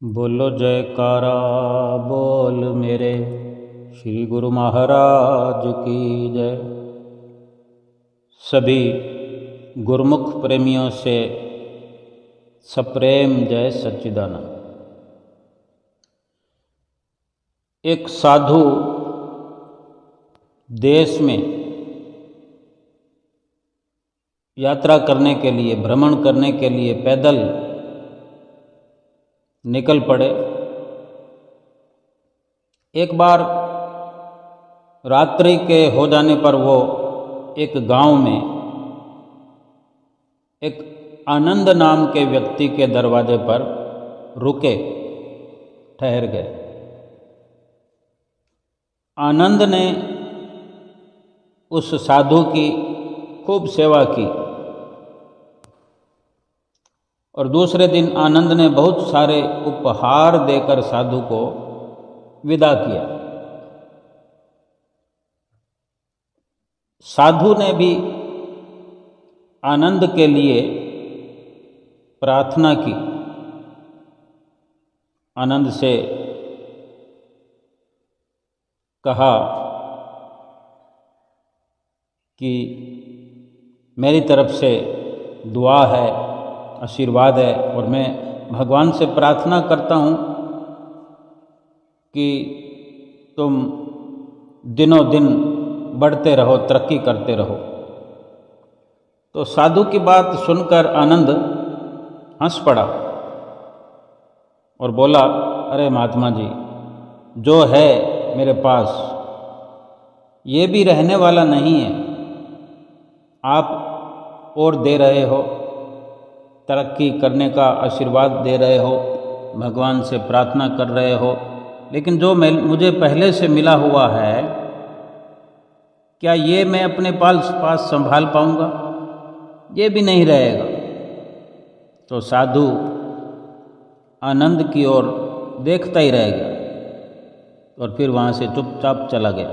बोलो जयकारा बोल मेरे श्री गुरु महाराज की जय। सभी गुरुमुख प्रेमियों से सप्रेम जय सच्चिदानंद। एक साधु देश में यात्रा करने के लिए, भ्रमण करने के लिए पैदल निकल पड़े। एक बार रात्रि के हो जाने पर वो एक गांव में एक आनंद नाम के व्यक्ति के दरवाजे पर रुके, ठहर गए। आनंद ने उस साधु की खूब सेवा की और दूसरे दिन आनंद ने बहुत सारे उपहार देकर साधु को विदा किया। साधु ने भी आनंद के लिए प्रार्थना की, आनंद से कहा कि मेरी तरफ से दुआ है, आशीर्वाद है और मैं भगवान से प्रार्थना करता हूँ कि तुम दिनों दिन बढ़ते रहो, तरक्की करते रहो। तो साधु की बात सुनकर आनंद हंस पड़ा और बोला, अरे महात्मा जी, जो है मेरे पास ये भी रहने वाला नहीं है। आप और दे रहे हो, तरक्की करने का आशीर्वाद दे रहे हो, भगवान से प्रार्थना कर रहे हो, लेकिन जो मुझे पहले से मिला हुआ है, क्या ये मैं अपने पास संभाल पाऊंगा? ये भी नहीं रहेगा। तो साधु आनंद की ओर देखता ही रह गया और फिर वहाँ से चुपचाप चला गया।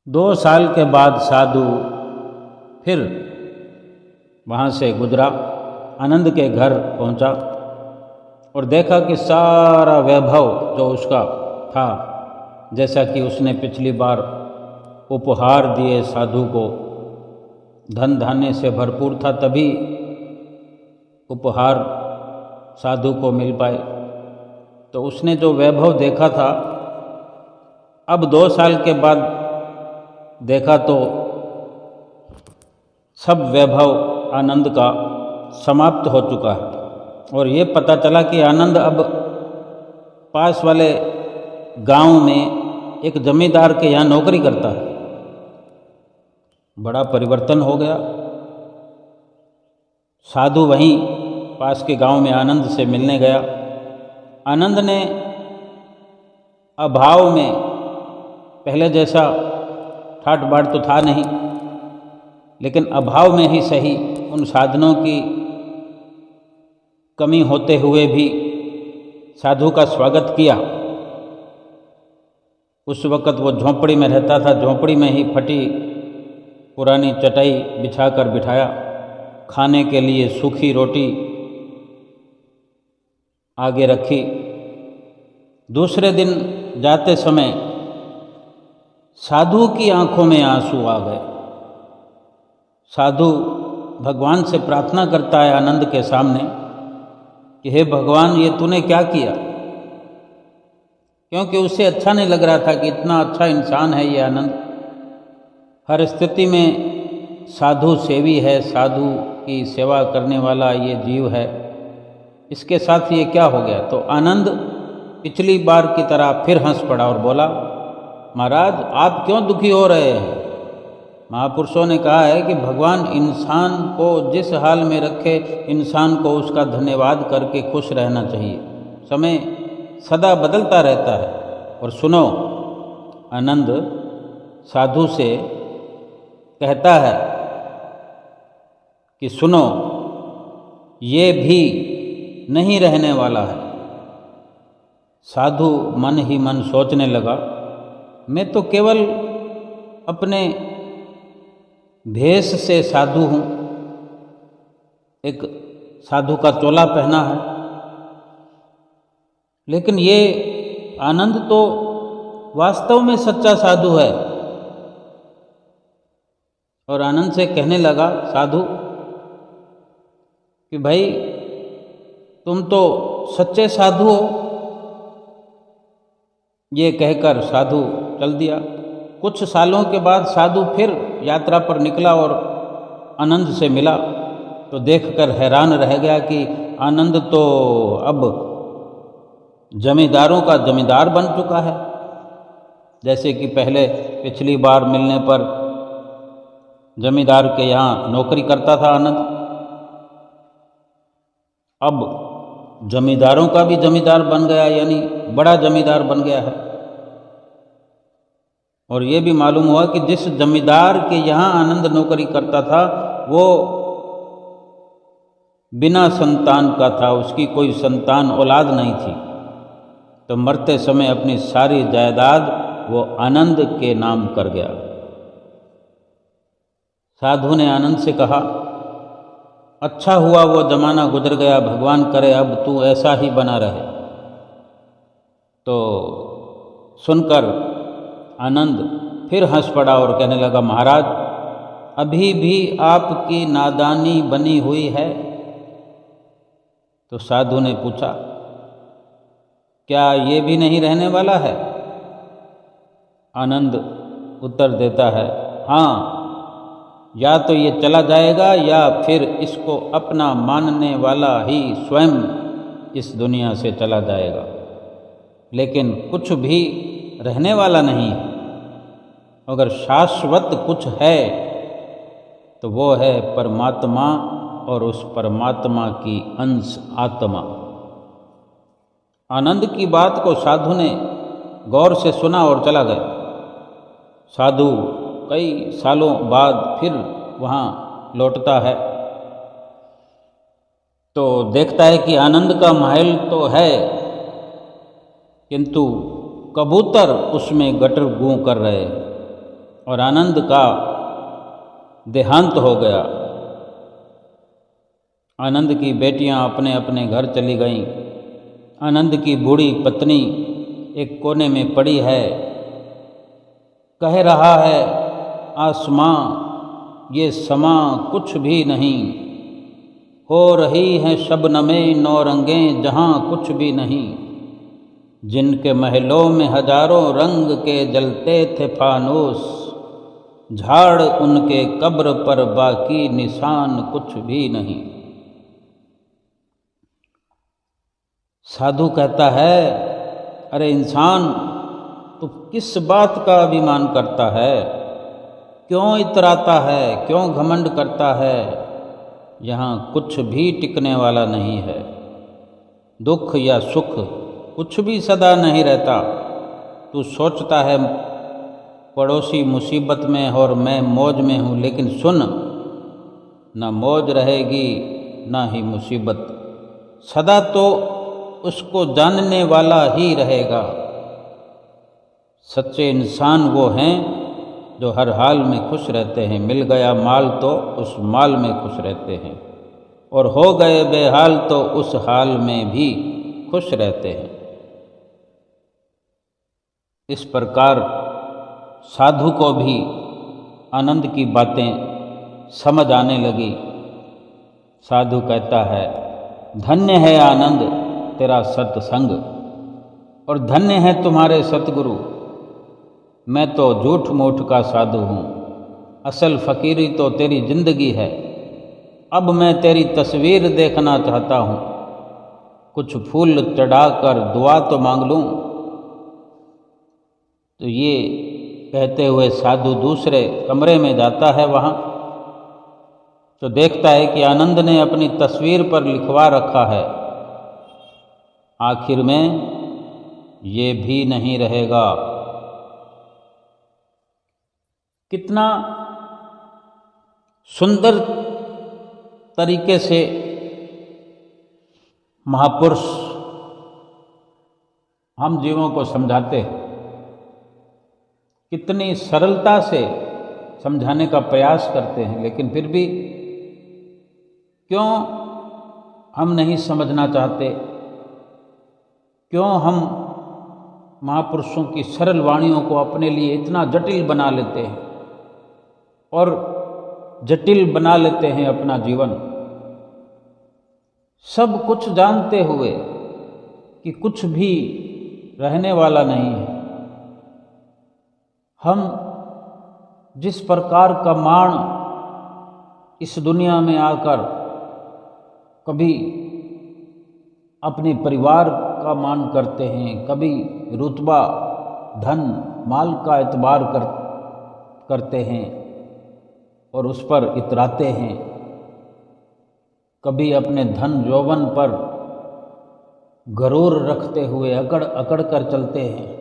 2 साल के बाद साधु फिर वहाँ से गुजरा, आनंद के घर पहुँचा और देखा कि सारा वैभव जो उसका था, जैसा कि उसने पिछली बार उपहार दिए साधु को, धन धान्य से भरपूर था, तभी उपहार साधु को मिल पाए। तो उसने जो वैभव देखा था, अब 2 साल के बाद देखा तो सब वैभव आनंद का समाप्त हो चुका है। और ये पता चला कि आनंद अब पास वाले गांव में एक जमींदार के यहाँ नौकरी करता है। बड़ा परिवर्तन हो गया। साधु वहीं पास के गांव में आनंद से मिलने गया। आनंद ने अभाव में पहले जैसा ठाट बाट तो था नहीं, लेकिन अभाव में ही सही उन साधनों की कमी होते हुए भी साधु का स्वागत किया। उस वक़्त वो झोंपड़ी में रहता था, झोंपड़ी में ही फटी पुरानी चटाई बिछाकर बिठाया, खाने के लिए सूखी रोटी आगे रखी। दूसरे दिन जाते समय साधु की आंखों में आंसू आ गए। साधु भगवान से प्रार्थना करता है आनंद के सामने कि हे भगवान, ये तूने क्या किया? क्योंकि उसे अच्छा नहीं लग रहा था कि इतना अच्छा इंसान है ये आनंद, हर स्थिति में साधु सेवी है, साधु की सेवा करने वाला ये जीव है, इसके साथ ये क्या हो गया? तो आनंद पिछली बार की तरह फिर हंस पड़ा और बोला, महाराज, आप क्यों दुखी हो रहे हैं? महापुरुषों ने कहा है कि भगवान इंसान को जिस हाल में रखे, इंसान को उसका धन्यवाद करके खुश रहना चाहिए। समय सदा बदलता रहता है। और सुनो, आनंद साधु से कहता है कि सुनो, ये भी नहीं रहने वाला है। साधु मन ही मन सोचने लगा, मैं तो केवल अपने भेष से साधु हूँ, एक साधु का चोला पहना है। लेकिन ये आनंद तो वास्तव में सच्चा साधु है। और आनंद से कहने लगा साधु कि भाई तुम तो सच्चे साधु हो। ये कहकर साधु चल दिया। कुछ सालों के बाद साधु फिर यात्रा पर निकला और आनंद से मिला, तो देखकर हैरान रह गया कि आनंद तो अब जमींदारों का जमींदार बन चुका है। जैसे कि पहले पिछली बार मिलने पर जमींदार के यहाँ नौकरी करता था आनंद, अब जमींदारों का भी जमींदार बन गया, यानी बड़ा जमींदार बन गया है। और ये भी मालूम हुआ कि जिस जमींदार के यहाँ आनंद नौकरी करता था वो बिना संतान का था, उसकी कोई संतान औलाद नहीं थी। तो मरते समय अपनी सारी जायदाद वो आनंद के नाम कर गया। साधु ने आनंद से कहा, अच्छा हुआ वो जमाना गुजर गया, भगवान करे अब तू ऐसा ही बना रहे। तो सुनकर आनंद फिर हंस पड़ा और कहने लगा, महाराज अभी भी आपकी नादानी बनी हुई है। तो साधु ने पूछा, क्या ये भी नहीं रहने वाला है? आनंद उत्तर देता है, हाँ, या तो ये चला जाएगा या फिर इसको अपना मानने वाला ही स्वयं इस दुनिया से चला जाएगा, लेकिन कुछ भी रहने वाला नहीं है। अगर शाश्वत कुछ है तो वो है परमात्मा और उस परमात्मा की अंश आत्मा। आनंद की बात को साधु ने गौर से सुना और चला गया। साधु कई सालों बाद फिर वहाँ लौटता है तो देखता है कि आनंद का महल तो है, किंतु कबूतर उसमें गटर गूं कर रहे हैं और आनंद का देहांत हो गया। आनंद की बेटियां अपने अपने घर चली गईं। आनंद की बूढ़ी पत्नी एक कोने में पड़ी है, कह रहा है, आसमां ये समा कुछ भी नहीं, हो रही हैं शबनमें नौरंगें जहाँ कुछ भी नहीं। जिनके महलों में हजारों रंग के जलते थे फानूस, झाड़ उनके कब्र पर बाकी निशान कुछ भी नहीं। साधु कहता है, अरे इंसान तू किस बात का अभिमान करता है? क्यों इतराता है? क्यों घमंड करता है? यहाँ कुछ भी टिकने वाला नहीं है। दुख या सुख कुछ भी सदा नहीं रहता। तू सोचता है पड़ोसी मुसीबत में और मैं मौज में हूँ, लेकिन सुन, न मौज रहेगी न ही मुसीबत, सदा तो उसको जानने वाला ही रहेगा। सच्चे इंसान वो हैं जो हर हाल में खुश रहते हैं। मिल गया माल तो उस माल में खुश रहते हैं, और हो गए बेहाल तो उस हाल में भी खुश रहते हैं। इस प्रकार साधु को भी आनंद की बातें समझ आने लगी। साधु कहता है, धन्य है आनंद तेरा सत्संग, और धन्य है तुम्हारे सतगुरु। मैं तो झूठ मूठ का साधु हूँ, असल फकीरी तो तेरी जिंदगी है। अब मैं तेरी तस्वीर देखना चाहता हूँ, कुछ फूल चढ़ाकर दुआ तो मांग लूँ। तो ये कहते हुए साधु दूसरे कमरे में जाता है। वहाँ तो देखता है कि आनंद ने अपनी तस्वीर पर लिखवा रखा है, आखिर में ये भी नहीं रहेगा। कितना सुंदर तरीके से महापुरुष हम जीवों को समझाते हैं, कितनी सरलता से समझाने का प्रयास करते हैं, लेकिन फिर भी क्यों हम नहीं समझना चाहते, क्यों हम महापुरुषों की सरल वाणियों को अपने लिए इतना जटिल बना लेते हैं और जटिल बना लेते हैं अपना जीवन, सब कुछ जानते हुए कि कुछ भी रहने वाला नहीं है। हम जिस प्रकार का मान इस दुनिया में आकर कभी अपने परिवार का मान करते हैं, कभी रुतबा धन माल का एतबार करते हैं और उस पर इतराते हैं, कभी अपने धन यौवन पर गरूर रखते हुए अकड़ अकड़ कर चलते हैं।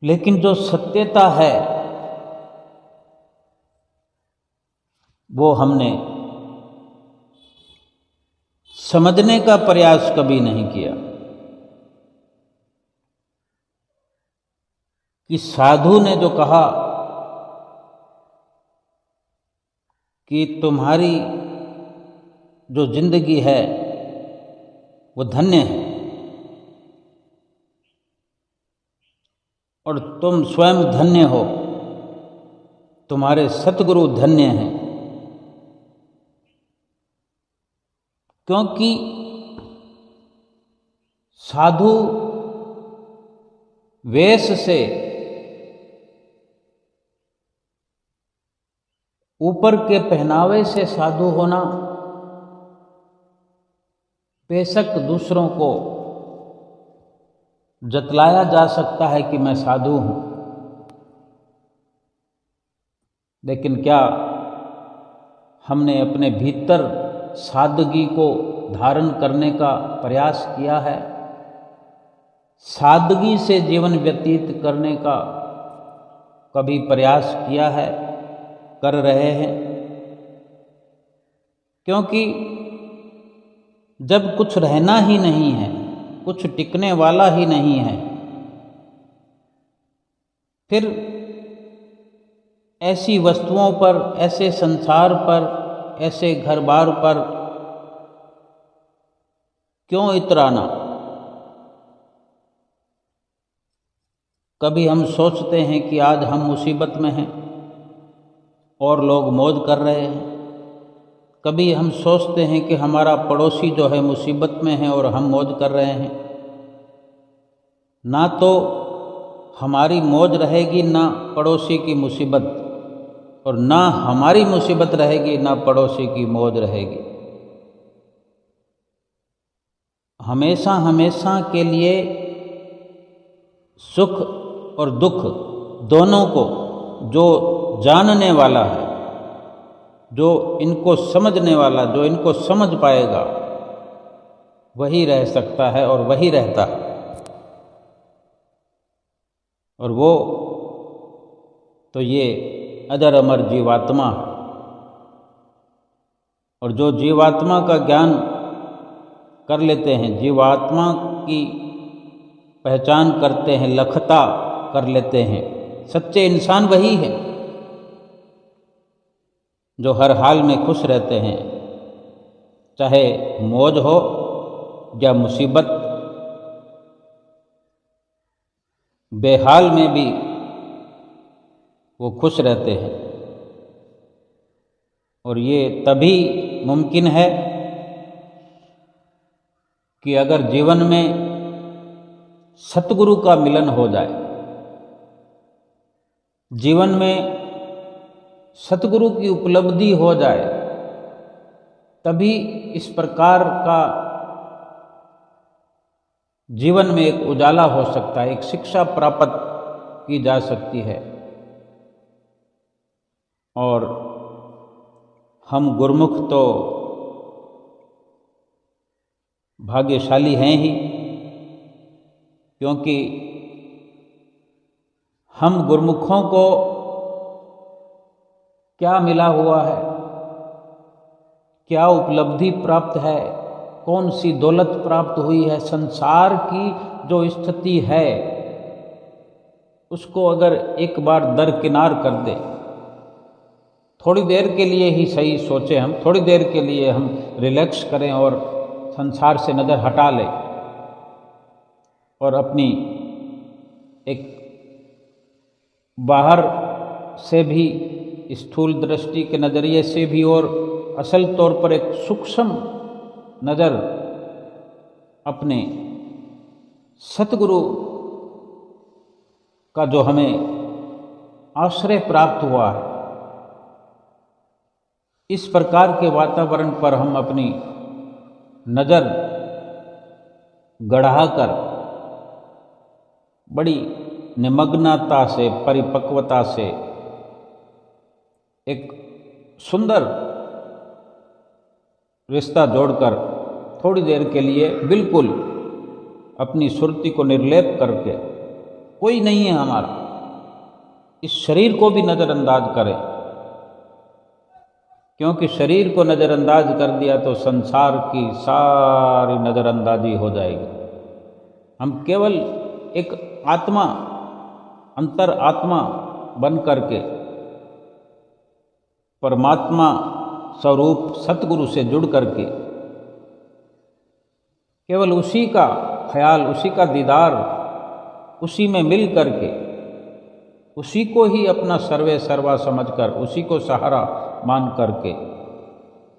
लेकिन जो सत्यता है वो हमने समझने का प्रयास कभी नहीं किया कि साधु ने जो कहा कि तुम्हारी जो जिंदगी है वो धन्य है और तुम स्वयं धन्य हो, तुम्हारे सतगुरु धन्य हैं, क्योंकि साधु वेश से ऊपर के पहनावे से साधु होना बेशक दूसरों को जतलाया जा सकता है कि मैं साधु हूं, लेकिन क्या हमने अपने भीतर सादगी को धारण करने का प्रयास किया है? सादगी से जीवन व्यतीत करने का कभी प्रयास किया है, कर रहे हैं? क्योंकि जब कुछ रहना ही नहीं है, कुछ टिकने वाला ही नहीं है, फिर ऐसी वस्तुओं पर, ऐसे संसार पर, ऐसे घर बार पर क्यों इतराना? कभी हम सोचते हैं कि आज हम मुसीबत में हैं और लोग मौज कर रहे हैं, कभी हम सोचते हैं कि हमारा पड़ोसी जो है मुसीबत में है और हम मौज कर रहे हैं। ना तो हमारी मौज रहेगी, ना पड़ोसी की मुसीबत, और ना हमारी मुसीबत रहेगी, ना पड़ोसी की मौज रहेगी। हमेशा हमेशा के लिए सुख और दुख दोनों को जो जानने वाला है, जो इनको समझने वाला, जो इनको समझ पाएगा, वही रह सकता है और वही रहता है। और वो तो ये अजर अमर जीवात्मा है। और जो जीवात्मा का ज्ञान कर लेते हैं, जीवात्मा की पहचान करते हैं, लखता कर लेते हैं, सच्चे इंसान वही है जो हर हाल में खुश रहते हैं, चाहे मौज हो या मुसीबत, बेहाल में भी वो खुश रहते हैं। और ये तभी मुमकिन है कि अगर जीवन में सतगुरु का मिलन हो जाए, जीवन में सतगुरु की उपलब्धि हो जाए, तभी इस प्रकार का जीवन में एक उजाला हो सकता है, एक शिक्षा प्राप्त की जा सकती है। और हम गुरुमुख तो भाग्यशाली हैं ही, क्योंकि हम गुरुमुखों को क्या मिला हुआ है, क्या उपलब्धि प्राप्त है, कौन सी दौलत प्राप्त हुई है, संसार की जो स्थिति है उसको अगर एक बार दरकिनार कर दे थोड़ी देर के लिए ही सही सोचें हम, थोड़ी देर के लिए हम रिलैक्स करें और संसार से नज़र हटा लें और अपनी एक बाहर से भी स्थूल दृष्टि के नज़रिए से भी और असल तौर पर एक सूक्ष्म नज़र अपने सतगुरु का जो हमें आश्रय प्राप्त हुआ है, इस प्रकार के वातावरण पर हम अपनी नज़र गढ़ाकर बड़ी निमग्नता से, परिपक्वता से एक सुंदर रिश्ता जोड़कर थोड़ी देर के लिए बिल्कुल अपनी सुरति को निर्लेप करके, कोई नहीं है हमारा, इस शरीर को भी नज़रअंदाज करें, क्योंकि शरीर को नज़रअंदाज कर दिया तो संसार की सारी नज़रअंदाजी हो जाएगी। हम केवल एक आत्मा, अंतर आत्मा बन करके परमात्मा स्वरूप सतगुरु से जुड़ करके केवल उसी का ख्याल, उसी का दीदार, उसी में मिल करके उसी को ही अपना सर्वे सर्वा समझकर, उसी को सहारा मान करके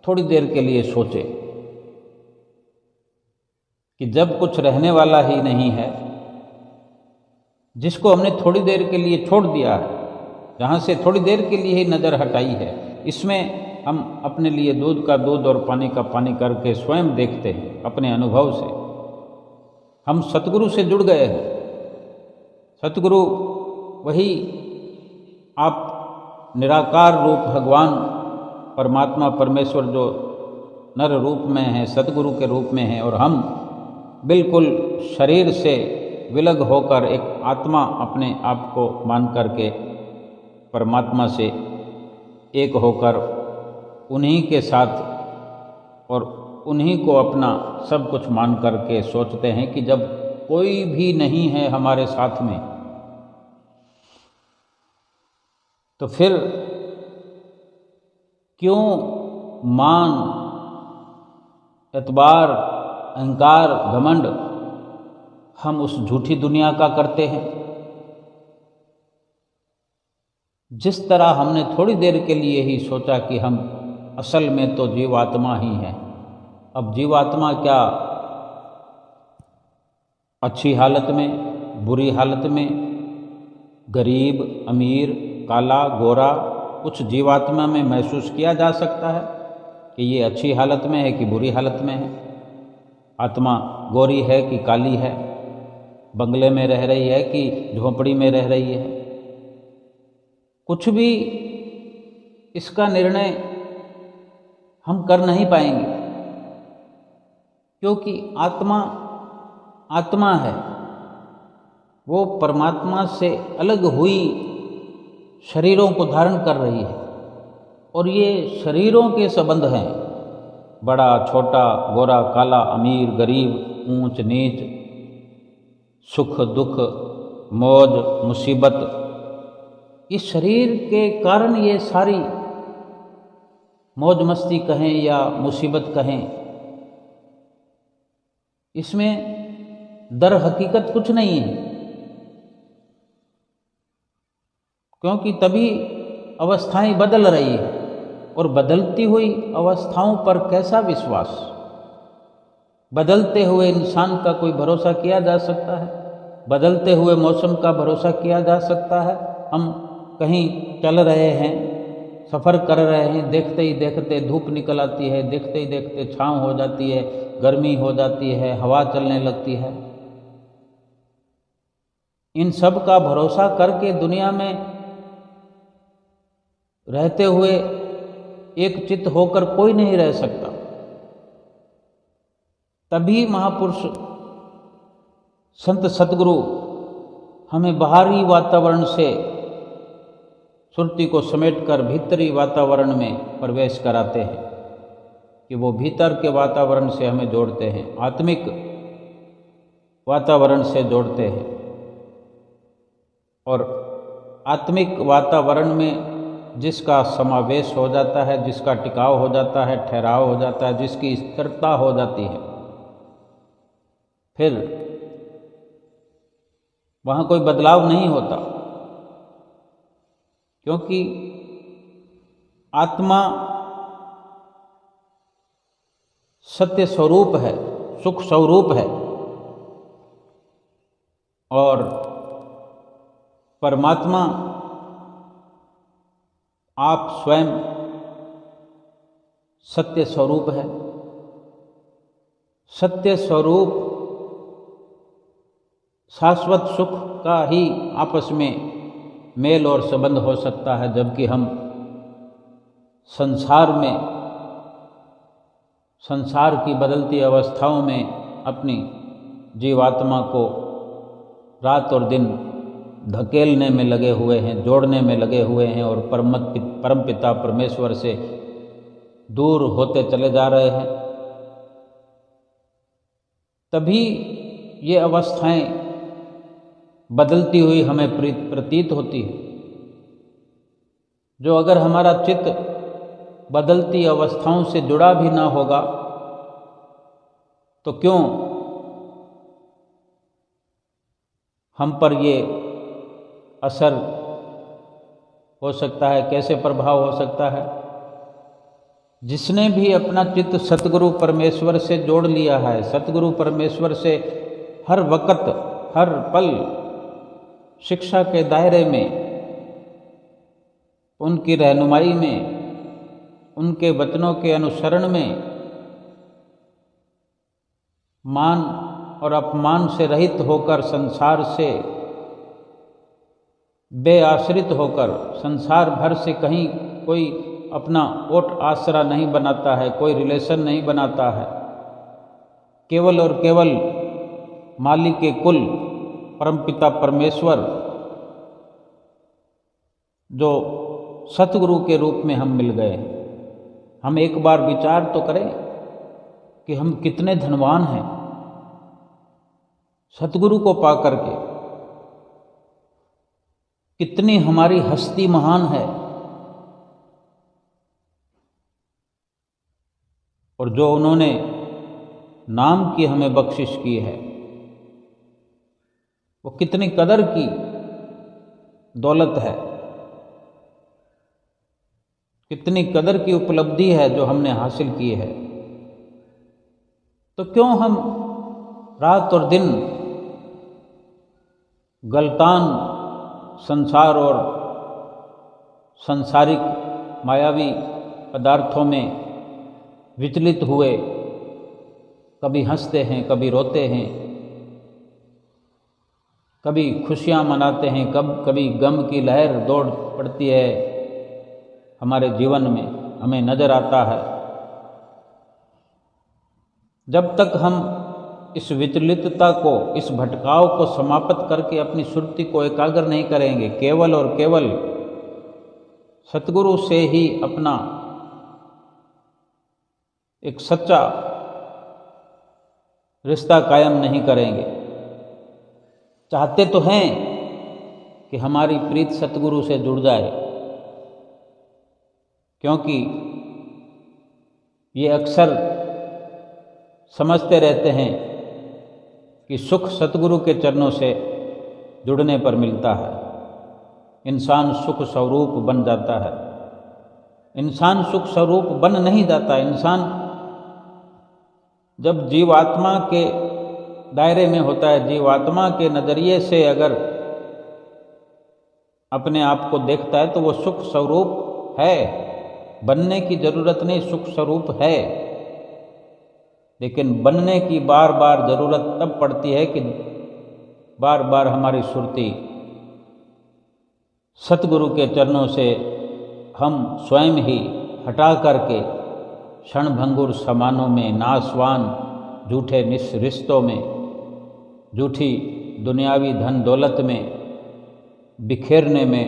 थोड़ी देर के लिए सोचे कि जब कुछ रहने वाला ही नहीं है, जिसको हमने थोड़ी देर के लिए छोड़ दिया है, जहाँ से थोड़ी देर के लिए ही नज़र हटाई है, इसमें हम अपने लिए दूध का दूध और पानी का पानी करके स्वयं देखते हैं। अपने अनुभव से हम सतगुरु से जुड़ गए हैं। सतगुरु वही आप निराकार रूप भगवान परमात्मा परमेश्वर जो नर रूप में है, सतगुरु के रूप में है, और हम बिल्कुल शरीर से विलग होकर एक आत्मा अपने आप को मान करके परमात्मा से एक होकर उन्हीं के साथ और उन्हीं को अपना सब कुछ मान करके सोचते हैं कि जब कोई भी नहीं है हमारे साथ में, तो फिर क्यों मान, एतबार, अहंकार, घमंड हम उस झूठी दुनिया का करते हैं। जिस तरह हमने थोड़ी देर के लिए ही सोचा कि हम असल में तो जीवात्मा ही हैं। अब जीवात्मा क्या अच्छी हालत में, बुरी हालत में, गरीब, अमीर, काला, गोरा, कुछ जीवात्मा में महसूस किया जा सकता है कि ये अच्छी हालत में है कि बुरी हालत में है? आत्मा गोरी है कि काली है, बंगले में रह रही है कि झोंपड़ी में रह रही है? कुछ भी इसका निर्णय हम कर नहीं पाएंगे, क्योंकि आत्मा आत्मा है, वो परमात्मा से अलग हुई शरीरों को धारण कर रही है, और ये शरीरों के संबंध हैं। बड़ा छोटा, गोरा काला, अमीर गरीब, ऊंच नीच, सुख दुख, मौज मुसीबत, इस शरीर के कारण ये सारी मौज मस्ती कहें या मुसीबत कहें, इसमें दर हकीकत कुछ नहीं है, क्योंकि तभी अवस्थाएं बदल रही है, और बदलती हुई अवस्थाओं पर कैसा विश्वास? बदलते हुए इंसान का कोई भरोसा किया जा सकता है? बदलते हुए मौसम का भरोसा किया जा सकता है? हम कहीं चल रहे हैं, सफ़र कर रहे हैं, देखते ही देखते धूप निकल आती है, देखते ही देखते छाँव हो जाती है, गर्मी हो जाती है, हवा चलने लगती है। इन सब का भरोसा करके दुनिया में रहते हुए एक चित्त होकर कोई नहीं रह सकता। तभी महापुरुष संत सतगुरु हमें बाहरी वातावरण से सुरति को समेटकर भीतरी वातावरण में प्रवेश कराते हैं, कि वो भीतर के वातावरण से हमें जोड़ते हैं, आत्मिक वातावरण से जोड़ते हैं। और आत्मिक वातावरण में जिसका समावेश हो जाता है, जिसका टिकाव हो जाता है, ठहराव हो जाता है, जिसकी स्थिरता हो जाती है, फिर वहाँ कोई बदलाव नहीं होता, क्योंकि आत्मा सत्य स्वरूप है, सुख स्वरूप है, और परमात्मा आप स्वयं सत्य स्वरूप है। सत्य स्वरूप शाश्वत सुख का ही आपस में मेल और संबंध हो सकता है, जबकि हम संसार में, संसार की बदलती अवस्थाओं में अपनी जीवात्मा को रात और दिन धकेलने में लगे हुए हैं, जोड़ने में लगे हुए हैं, और परमपिता परमेश्वर से दूर होते चले जा रहे हैं। तभी ये अवस्थाएं बदलती हुई हमें प्रतीत होती है। जो अगर हमारा चित्त बदलती अवस्थाओं से जुड़ा भी ना होगा तो क्यों हम पर ये असर हो सकता है, कैसे प्रभाव हो सकता है? जिसने भी अपना चित्त सतगुरु परमेश्वर से जोड़ लिया है, सतगुरु परमेश्वर से हर वक्त हर पल शिक्षा के दायरे में, उनकी रहनुमाई में, उनके वचनों के अनुसरण में, मान और अपमान से रहित होकर, संसार से बेआश्रित होकर, संसार भर से कहीं कोई अपना ओट आसरा नहीं बनाता है, कोई रिलेशन नहीं बनाता है, केवल और केवल मालिक के कुल परमपिता परमेश्वर जो सतगुरु के रूप में हम मिल गए। हम एक बार विचार तो करें कि हम कितने धनवान हैं सतगुरु को पा करके, कितनी हमारी हस्ती महान है। और जो उन्होंने नाम की हमें बख्शिश की है, वो कितनी कदर की दौलत है, कितनी कदर की उपलब्धि है जो हमने हासिल की है। तो क्यों हम रात और दिन गलतान संसार और सांसारिक मायावी पदार्थों में विचलित हुए, कभी हंसते हैं, कभी रोते हैं, कभी खुशियां मनाते हैं, कभी गम की लहर दौड़ पड़ती है हमारे जीवन में, हमें नज़र आता है। जब तक हम इस विचलितता को, इस भटकाव को समाप्त करके अपनी सुरति को एकाग्र नहीं करेंगे, केवल और केवल सतगुरु से ही अपना एक सच्चा रिश्ता कायम नहीं करेंगे। चाहते तो हैं कि हमारी प्रीत सतगुरु से जुड़ जाए, क्योंकि ये अक्सर समझते रहते हैं कि सुख सतगुरु के चरणों से जुड़ने पर मिलता है, इंसान सुख स्वरूप बन जाता है। इंसान सुख स्वरूप बन नहीं जाता। इंसान जब जीवात्मा के दायरे में होता है, जीवात्मा के नज़रिए से अगर अपने आप को देखता है तो वो सुख स्वरूप है, बनने की ज़रूरत नहीं, सुख स्वरूप है। लेकिन बनने की बार बार ज़रूरत तब पड़ती है कि बार बार हमारी सुरति सतगुरु के चरणों से हम स्वयं ही हटा करके क्षणभंगुर समानों में, नासवान झूठे रिश्तों में, झूठी दुनियावी धन दौलत में बिखेरने में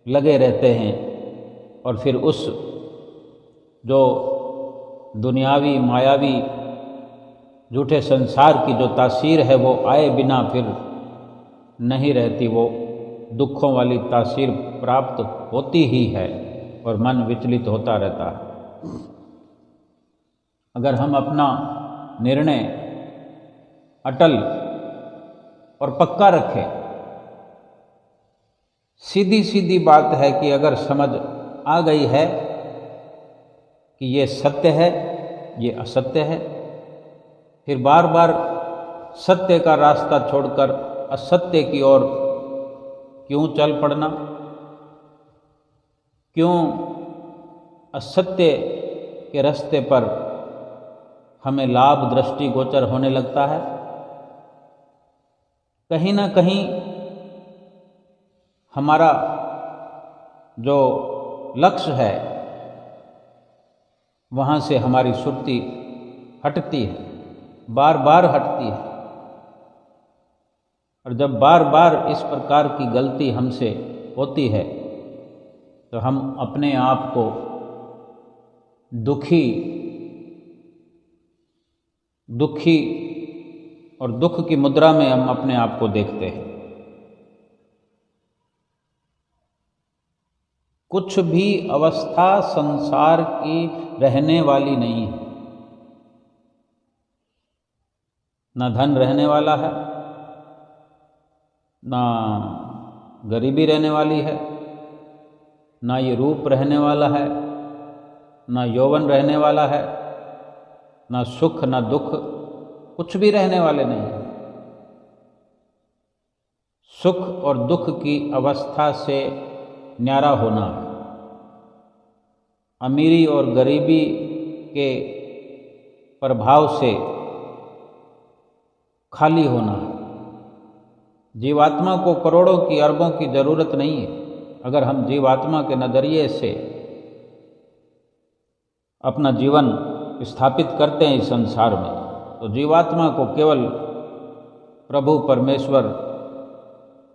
लगे रहते हैं। और फिर उस जो दुनियावी मायावी झूठे संसार की जो तासीर है वो आए बिना फिर नहीं रहती, वो दुखों वाली तासीर प्राप्त होती ही है और मन विचलित होता रहता है। अगर हम अपना निर्णय अटल और पक्का रखें, सीधी सीधी बात है कि अगर समझ आ गई है कि ये सत्य है, ये असत्य है, फिर बार बार सत्य का रास्ता छोड़कर असत्य की ओर क्यों चल पड़ना, क्यों असत्य के रास्ते पर हमें लाभ दृष्टिगोचर होने लगता है। कहीं ना कहीं हमारा जो लक्ष्य है वहाँ से हमारी सुरती हटती है, बार बार हटती है। और जब बार बार इस प्रकार की गलती हमसे होती है तो हम अपने आप को दुखी और दुख की मुद्रा में हम अपने आप को देखते हैं। कुछ भी अवस्था संसार की रहने वाली नहीं है। ना धन रहने वाला है, ना गरीबी रहने वाली है, ना ये रूप रहने वाला है, ना यौवन रहने वाला है, ना सुख ना दुख, कुछ भी रहने वाले नहीं है। सुख और दुख की अवस्था से न्यारा होना, अमीरी और गरीबी के प्रभाव से खाली होना। जीवात्मा को करोड़ों की अरबों की जरूरत नहीं है। अगर हम जीवात्मा के नज़रिए से अपना जीवन स्थापित करते हैं इस संसार में, तो जीवात्मा को केवल प्रभु परमेश्वर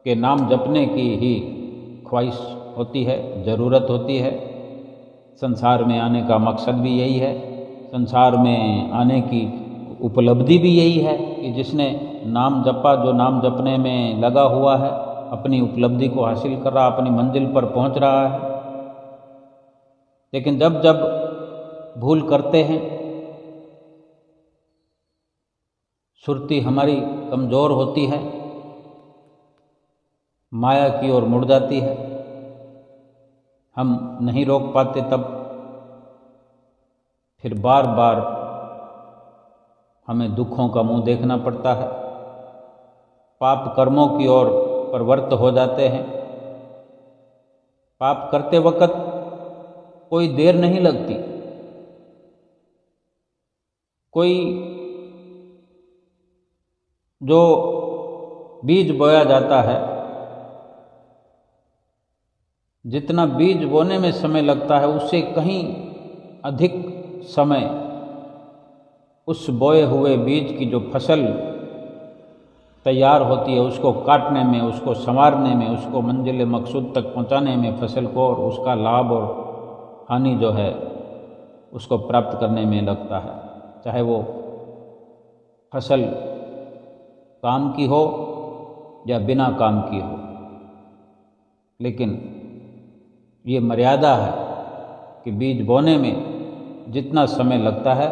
के नाम जपने की ही ख्वाहिश होती है, ज़रूरत होती है। संसार में आने का मकसद भी यही है, संसार में आने की उपलब्धि भी यही है कि जिसने नाम जपा, जो नाम जपने में लगा हुआ है, अपनी उपलब्धि को हासिल कर रहा, अपनी मंजिल पर पहुंच रहा है। लेकिन जब जब भूल करते हैं, सुरती हमारी कमज़ोर होती है, माया की ओर मुड़ जाती है, हम नहीं रोक पाते, तब फिर बार बार हमें दुखों का मुंह देखना पड़ता है। पाप कर्मों की ओर प्रवृत्त हो जाते हैं। पाप करते वक्त कोई देर नहीं लगती। कोई जो बीज बोया जाता है, जितना बीज बोने में समय लगता है उससे कहीं अधिक समय उस बोए हुए बीज की जो फसल तैयार होती है उसको काटने में, उसको संवारने में, उसको मंजिल मकसूद तक पहुंचाने में, फसल को और उसका लाभ और हानि जो है उसको प्राप्त करने में लगता है। चाहे वो फसल काम की हो या बिना काम की हो, लेकिन ये मर्यादा है कि बीज बोने में जितना समय लगता है,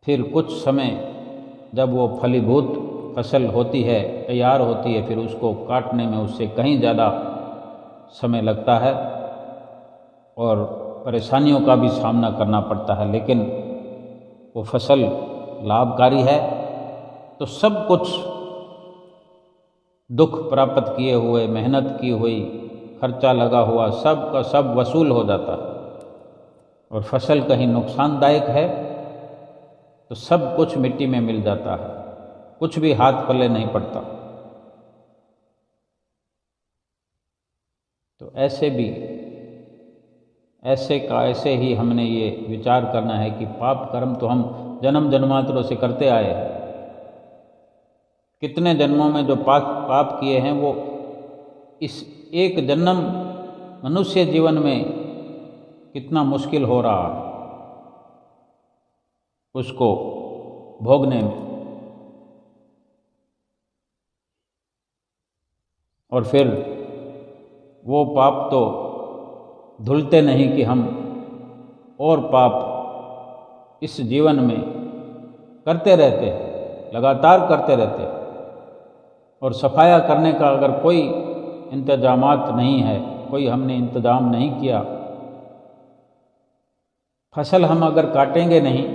फिर कुछ समय जब वो फलीभूत फसल होती है, तैयार होती है, फिर उसको काटने में उससे कहीं ज़्यादा समय लगता है और परेशानियों का भी सामना करना पड़ता है। लेकिन वो फसल लाभकारी है तो सब कुछ दुख प्राप्त किए हुए, मेहनत की हुई, खर्चा लगा हुआ सब का सब वसूल हो जाता है। और फसल कहीं नुकसानदायक है तो सब कुछ मिट्टी में मिल जाता है, कुछ भी हाथ पल्ले नहीं पड़ता। तो ऐसे ही हमने ये विचार करना है कि पाप कर्म तो हम जन्म जन्मांतरों से करते आए हैं। कितने जन्मों में जो पाप किए हैं वो इस एक जन्म मनुष्य जीवन में कितना मुश्किल हो रहा है उसको भोगने में। और फिर वो पाप तो धुलते नहीं कि हम और पाप इस जीवन में करते रहते हैं, लगातार करते रहते हैं। और सफाया करने का अगर कोई इंतजामात नहीं है, कोई हमने इंतजाम नहीं किया, फसल हम अगर काटेंगे नहीं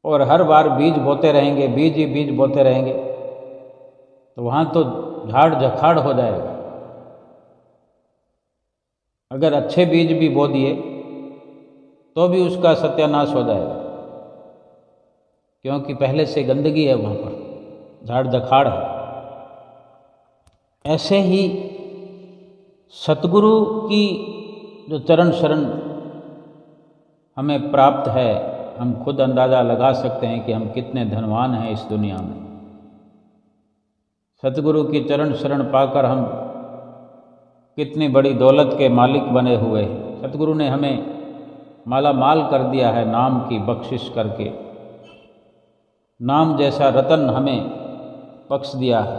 और हर बार बीज बोते रहेंगे, बीज ही बीज बोते रहेंगे, तो वहाँ तो झाड़ झखाड़ हो जाएगा। अगर अच्छे बीज भी बो दिए तो भी उसका सत्यानाश हो जाएगा, क्योंकि पहले से गंदगी है वहाँ पर, झाड़ झखाड़ है। ऐसे ही सतगुरु की जो चरण शरण हमें प्राप्त है, हम खुद अंदाज़ा लगा सकते हैं कि हम कितने धनवान हैं इस दुनिया में। सतगुरु की चरण शरण पाकर हम कितनी बड़ी दौलत के मालिक बने हुए हैं। सतगुरु ने हमें माला माल कर दिया है नाम की बख्शिश करके, नाम जैसा रतन हमें बख्श दिया है।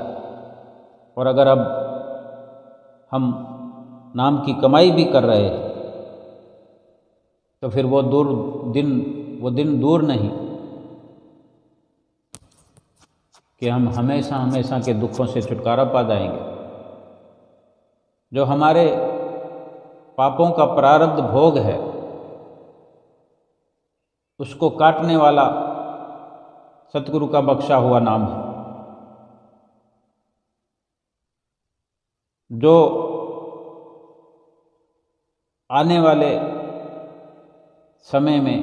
और अगर अब हम नाम की कमाई भी कर रहे हैं तो फिर वो दिन दूर नहीं कि हम हमेशा हमेशा के दुखों से छुटकारा पा जाएंगे। जो हमारे पापों का प्रारब्ध भोग है उसको काटने वाला सतगुरु का बख्शा हुआ नाम है। जो आने वाले समय में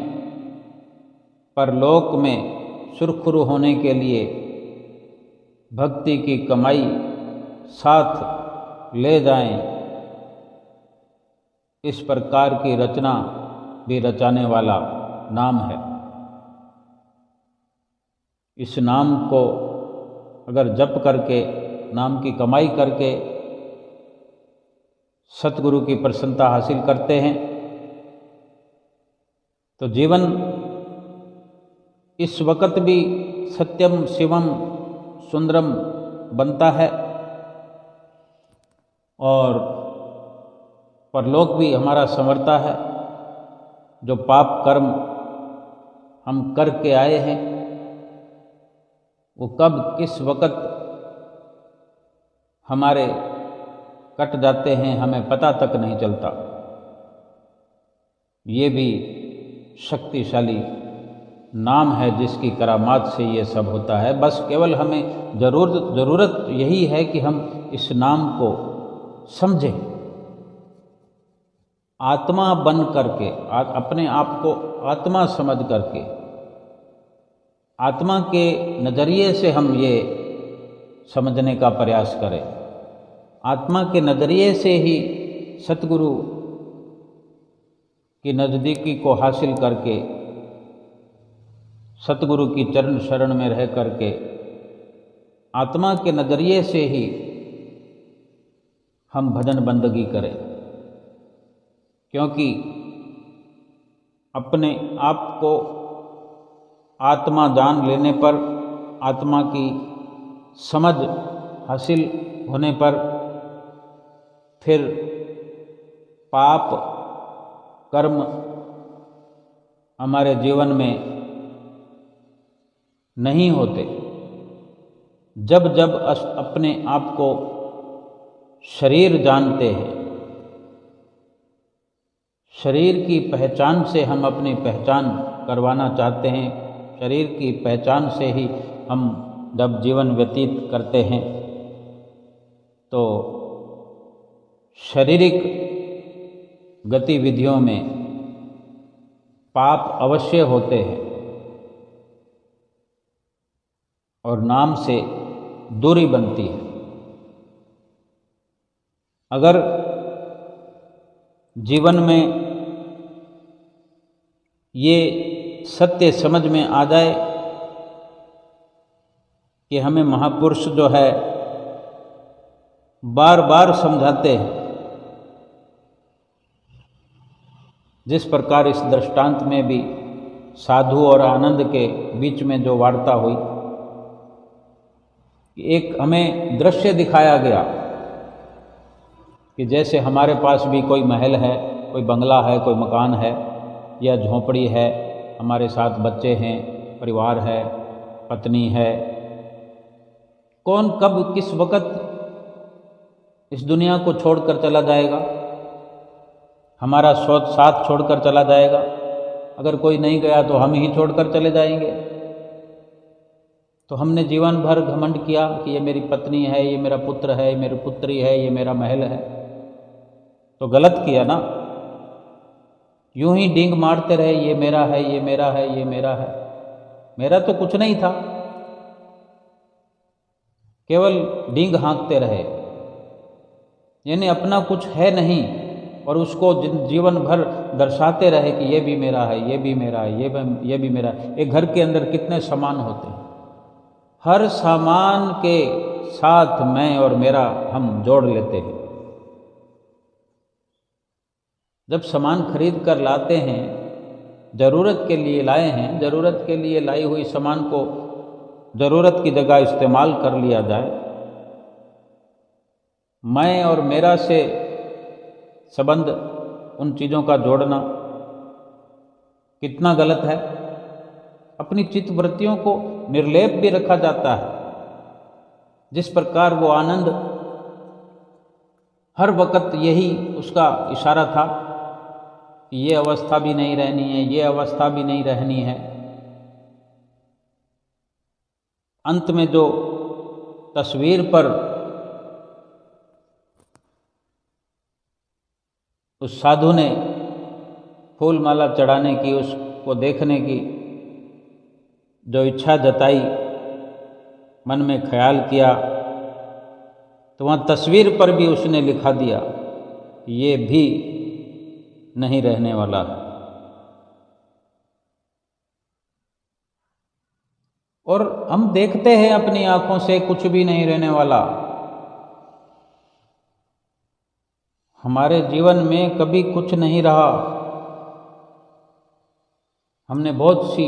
परलोक में सुरखुरु होने के लिए भक्ति की कमाई साथ ले जाएं, इस प्रकार की रचना भी रचाने वाला नाम है। इस नाम को अगर जप करके, नाम की कमाई करके सतगुरु की प्रसन्नता हासिल करते हैं तो जीवन इस वक्त भी सत्यम शिवम सुंदरम बनता है और परलोक भी हमारा संवरता है। जो पाप कर्म हम करके आए हैं वो कब किस वक्त हमारे कट जाते हैं हमें पता तक नहीं चलता। ये भी शक्तिशाली नाम है जिसकी करामात से ये सब होता है। बस केवल हमें ज़रूरत यही है कि हम इस नाम को समझें, आत्मा बन करके, अपने आप को आत्मा समझ करके, आत्मा के नज़रिए से हम ये समझने का प्रयास करें। आत्मा के नज़रिए से ही सतगुरु की नज़दीकी को हासिल करके, सतगुरु की चरण शरण में रह करके, आत्मा के नज़रिए से ही हम भजन बंदगी करें। क्योंकि अपने आप को आत्मा जान लेने पर, आत्मा की समझ हासिल होने पर फिर पाप कर्म हमारे जीवन में नहीं होते। जब जब अपने आप को शरीर जानते हैं, शरीर की पहचान से हम अपनी पहचान करवाना चाहते हैं, शरीर की पहचान से ही हम जब जीवन व्यतीत करते हैं तो शारीरिक गतिविधियों में पाप अवश्य होते हैं और नाम से दूरी बनती है। अगर जीवन में ये सत्य समझ में आ जाए कि हमें महापुरुष जो है बार बार समझाते हैं, जिस प्रकार इस दृष्टांत में भी साधु और आनंद के बीच में जो वार्ता हुई एक हमें दृश्य दिखाया गया कि जैसे हमारे पास भी कोई महल है, कोई बंगला है, कोई मकान है या झोंपड़ी है, हमारे साथ बच्चे हैं, परिवार है, पत्नी है, कौन कब किस वक़्त इस दुनिया को छोड़कर चला जाएगा, हमारा साथ छोड़कर चला जाएगा। अगर कोई नहीं गया तो हम ही छोड़कर चले जाएंगे। तो हमने जीवन भर घमंड किया कि ये मेरी पत्नी है, ये मेरा पुत्र है, ये मेरी पुत्री है, ये मेरा महल है, तो गलत किया ना। यूं ही डींग मारते रहे, ये मेरा है, ये मेरा है, ये मेरा है। मेरा तो कुछ नहीं था, केवल डींग हाँकते रहे, यानी अपना कुछ है नहीं, और उसको जीवन भर दर्शाते रहे कि ये भी मेरा है, ये भी मेरा है, ये भी मेरा है। एक घर के अंदर कितने सामान होते हैं, हर सामान के साथ मैं और मेरा हम जोड़ लेते हैं। जब सामान खरीद कर लाते हैं, ज़रूरत के लिए लाए हैं, ज़रूरत के लिए लाई हुई सामान को ज़रूरत की जगह इस्तेमाल कर लिया जाए, मैं और मेरा से संबंध उन चीज़ों का जोड़ना कितना गलत है। अपनी चित्तवृत्तियों को निर्लेप भी रखा जाता है। जिस प्रकार वो आनंद हर वक्त यही उसका इशारा था कि ये अवस्था भी नहीं रहनी है, ये अवस्था भी नहीं रहनी है। अंत में जो तस्वीर पर उस साधु ने फूल माला चढ़ाने की, उसको देखने की जो इच्छा जताई, मन में ख्याल किया, तो वहाँ तस्वीर पर भी उसने लिखा दिया ये भी नहीं रहने वाला है। और हम देखते हैं अपनी आंखों से कुछ भी नहीं रहने वाला। हमारे जीवन में कभी कुछ नहीं रहा। हमने बहुत सी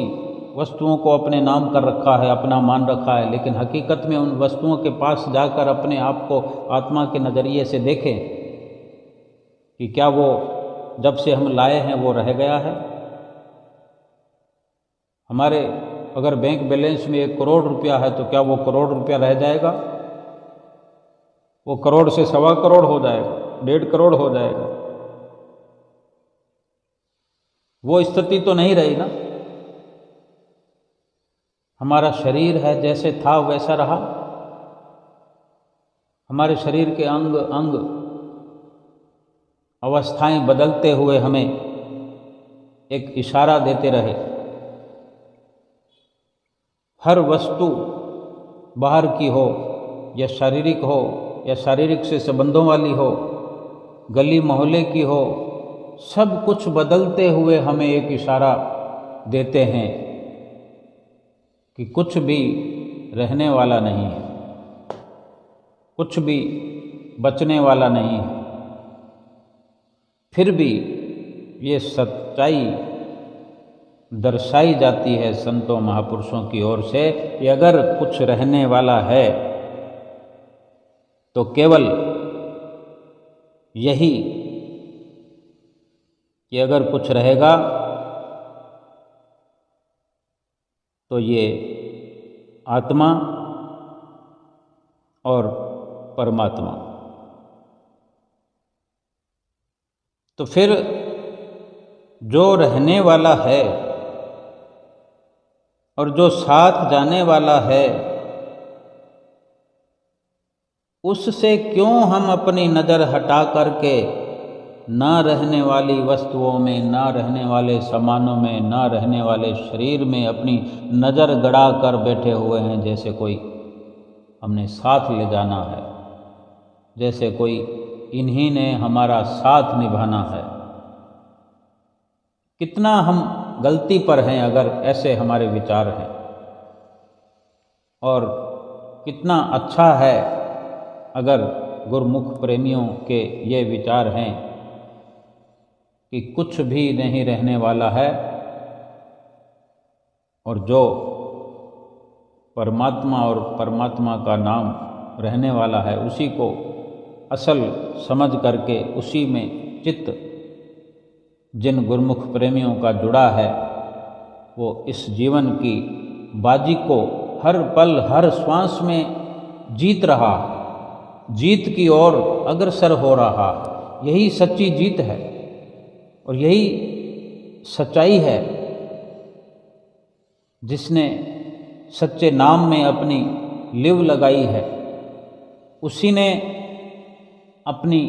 वस्तुओं को अपने नाम कर रखा है, अपना मान रखा है, लेकिन हकीकत में उन वस्तुओं के पास जाकर अपने आप को आत्मा के नज़रिए से देखें कि क्या वो जब से हम लाए हैं वो रह गया है। हमारे अगर बैंक बैलेंस में 1 करोड़ रुपया है तो क्या वो करोड़ रुपया रह जाएगा? वो करोड़ से 1.25 करोड़ हो जाएगा, 1.5 करोड़ हो जाएगा। वो स्थिति तो नहीं रही ना। हमारा शरीर है, जैसे था वैसा रहा। हमारे शरीर के अंग अंग अवस्थाएं बदलते हुए हमें एक इशारा देते रहे। हर वस्तु बाहर की हो या शारीरिक हो या शारीरिक से संबंधों वाली हो, गली मोहल्ले की हो, सब कुछ बदलते हुए हमें एक इशारा देते हैं कि कुछ भी रहने वाला नहीं है, कुछ भी बचने वाला नहीं है। फिर भी ये सच्चाई दर्शाई जाती है संतों महापुरुषों की ओर से कि अगर कुछ रहने वाला है तो केवल यही कि अगर कुछ रहेगा तो ये आत्मा और परमात्मा। तो फिर जो रहने वाला है और जो साथ जाने वाला है, उससे क्यों हम अपनी नज़र हटा करके ना रहने वाली वस्तुओं में, ना रहने वाले सामानों में, ना रहने वाले शरीर में अपनी नज़र गड़ा कर बैठे हुए हैं, जैसे कोई हमने साथ ले जाना है, जैसे कोई इन्हीं ने हमारा साथ निभाना है। कितना हम गलती पर हैं अगर ऐसे हमारे विचार हैं, और कितना अच्छा है अगर गुरुमुख प्रेमियों के ये विचार हैं कि कुछ भी नहीं रहने वाला है और जो परमात्मा और परमात्मा का नाम रहने वाला है, उसी को असल समझ करके उसी में चित्त जिन गुरुमुख प्रेमियों का जुड़ा है, वो इस जीवन की बाजी को हर पल हर श्वास में जीत रहा, जीत की ओर अग्रसर हो रहा। यही सच्ची जीत है और यही सच्चाई है। जिसने सच्चे नाम में अपनी लिव लगाई है, उसी ने अपनी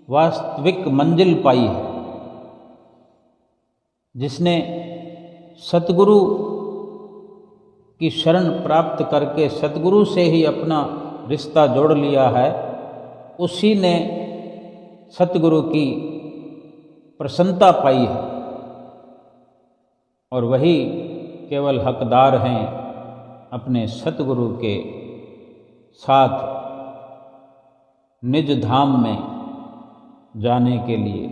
वास्तविक मंजिल पाई है। जिसने सतगुरु की शरण प्राप्त करके सतगुरु से ही अपना रिश्ता जोड़ लिया है, उसी ने सतगुरु की प्रसन्नता पाई है और वही केवल हकदार हैं अपने सतगुरु के साथ निज धाम में जाने के लिए,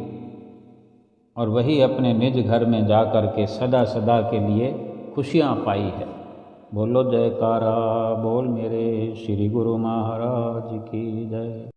और वही अपने निज घर में जा कर के सदा सदा के लिए खुशियाँ पाई है। बोलो जयकारा बोल मेरे श्री गुरु महाराज की जय।